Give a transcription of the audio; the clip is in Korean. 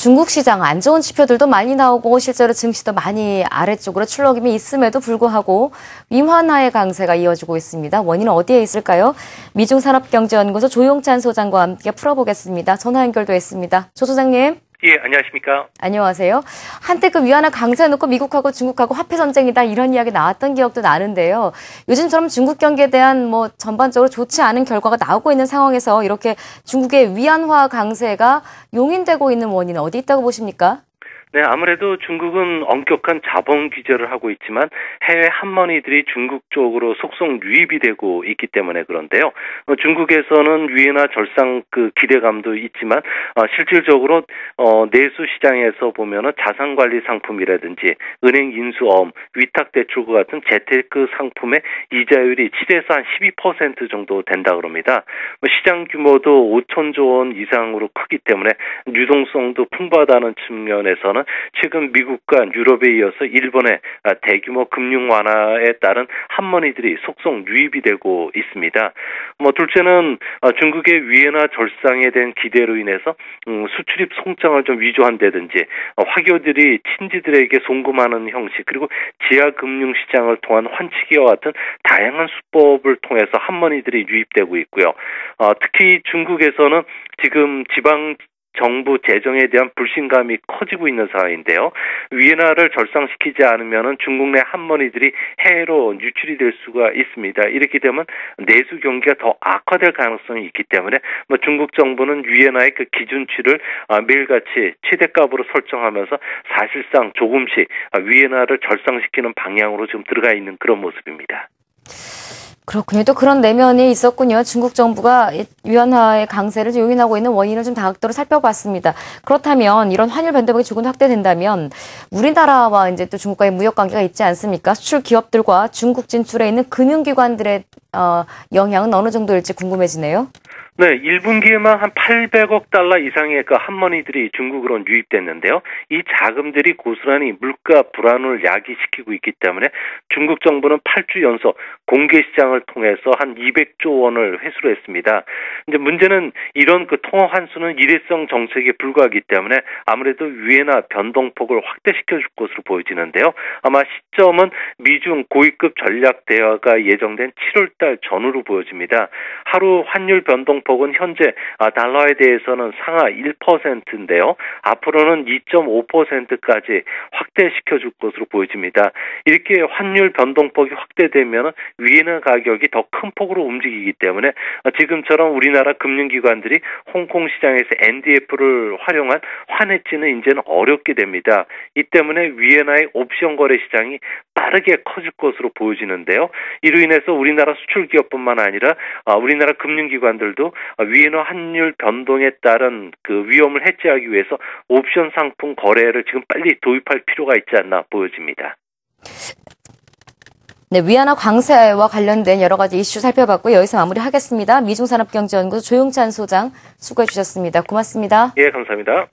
중국 시장 안 좋은 지표들도 많이 나오고 실제로 증시도 많이 아래쪽으로 출렁임이 있음에도 불구하고 위안화의 강세가 이어지고 있습니다. 원인은 어디에 있을까요? 미중산업경제연구소 조용찬 소장과 함께 풀어보겠습니다. 전화 연결돼 있습니다. 조 소장님. 예, 안녕하십니까? 안녕하세요. 한때 그 위안화 강세해놓고 미국하고 중국하고 화폐 전쟁이다 이런 이야기 나왔던 기억도 나는데요. 요즘처럼 중국 경기에 대한 전반적으로 좋지 않은 결과가 나오고 있는 상황에서 이렇게 중국의 위안화 강세가 용인되고 있는 원인은 어디 있다고 보십니까? 네, 아무래도 중국은 엄격한 자본 규제를 하고 있지만 해외 한머니들이 중국 쪽으로 속속 유입이 되고 있기 때문에 그런데요. 중국에서는 위안화 절상 기대감도 있지만 실질적으로 내수 시장에서 보면은 자산관리 상품이라든지 은행 인수어음, 위탁대출과 같은 재테크 상품의 이자율이 7에서 한 12% 정도 된다 그럽니다. 시장 규모도 5천조 원 이상으로 크기 때문에 유동성도 풍부하다는 측면에서는 최근 미국과 유럽에 이어서 일본의 대규모 금융 완화에 따른 한머니들이 속속 유입이 되고 있습니다. 둘째는 중국의 위안화 절상에 대한 기대로 인해서 수출입 송장을 좀 위조한다든지 화교들이 친지들에게 송금하는 형식 그리고 지하 금융 시장을 통한 환치기와 같은 다양한 수법을 통해서 한머니들이 유입되고 있고요. 특히 중국에서는 지금 지방 정부 재정에 대한 불신감이 커지고 있는 상황인데요. 위안화를 절상시키지 않으면 중국 내 한머니들이 해외로 유출이 될 수가 있습니다. 이렇게 되면 내수 경기가 더 악화될 가능성이 있기 때문에 중국 정부는 위안화의 기준치를 매일같이 최대값으로 설정하면서 사실상 조금씩 위안화를 절상시키는 방향으로 지금 들어가 있는 그런 모습입니다. 그렇군요. 또 그런 내면이 있었군요. 중국 정부가 위안화의 강세를 용인하고 있는 원인을 좀 다각도로 살펴봤습니다. 그렇다면 이런 환율 변동폭이 조금 확대된다면 우리나라와 이제 또 중국과의 무역 관계가 있지 않습니까? 수출 기업들과 중국 진출에 있는 금융기관들의 영향은 어느 정도일지 궁금해지네요. 네, 1분기에만 한 800억 달러 이상의 한머니들이 중국으로 유입됐는데요. 이 자금들이 고스란히 물가 불안을 야기시키고 있기 때문에 중국 정부는 8주 연속 공개 시장을 통해서 한 200조 원을 회수를 했습니다. 이제 문제는 이런 통화 환수는 일회성 정책에 불과하기 때문에 아무래도 위안화 변동폭을 확대시켜 줄 것으로 보여지는데요. 아마 시점은 미중 고위급 전략 대화가 예정된 7월달 전후로 보여집니다. 하루 환율 변동 폭은 현재 달러에 대해서는 상하 1%인데요. 앞으로는 2.5%까지 확대시켜 줄 것으로 보여집니다. 이렇게 환율 변동폭이 확대되면 위안화 가격이 더 큰 폭으로 움직이기 때문에 지금처럼 우리나라 금융기관들이 홍콩 시장에서 NDF를 활용한 환해지는 이제는 어렵게 됩니다. 이 때문에 위안화의 옵션 거래 시장이 빠르게 커질 것으로 보여지는데요. 이로 인해서 우리나라 수출 기업뿐만 아니라 우리나라 금융기관들도 위안화 환율 변동에 따른 위험을 해지하기 위해서 옵션 상품 거래를 지금 빨리 도입할 필요가 있지 않나 보여집니다. 네, 위안화 강세와 관련된 여러 가지 이슈 살펴봤고 여기서 마무리하겠습니다. 미중산업경제연구소 조용찬 소장 수고해 주셨습니다. 고맙습니다. 예, 감사합니다.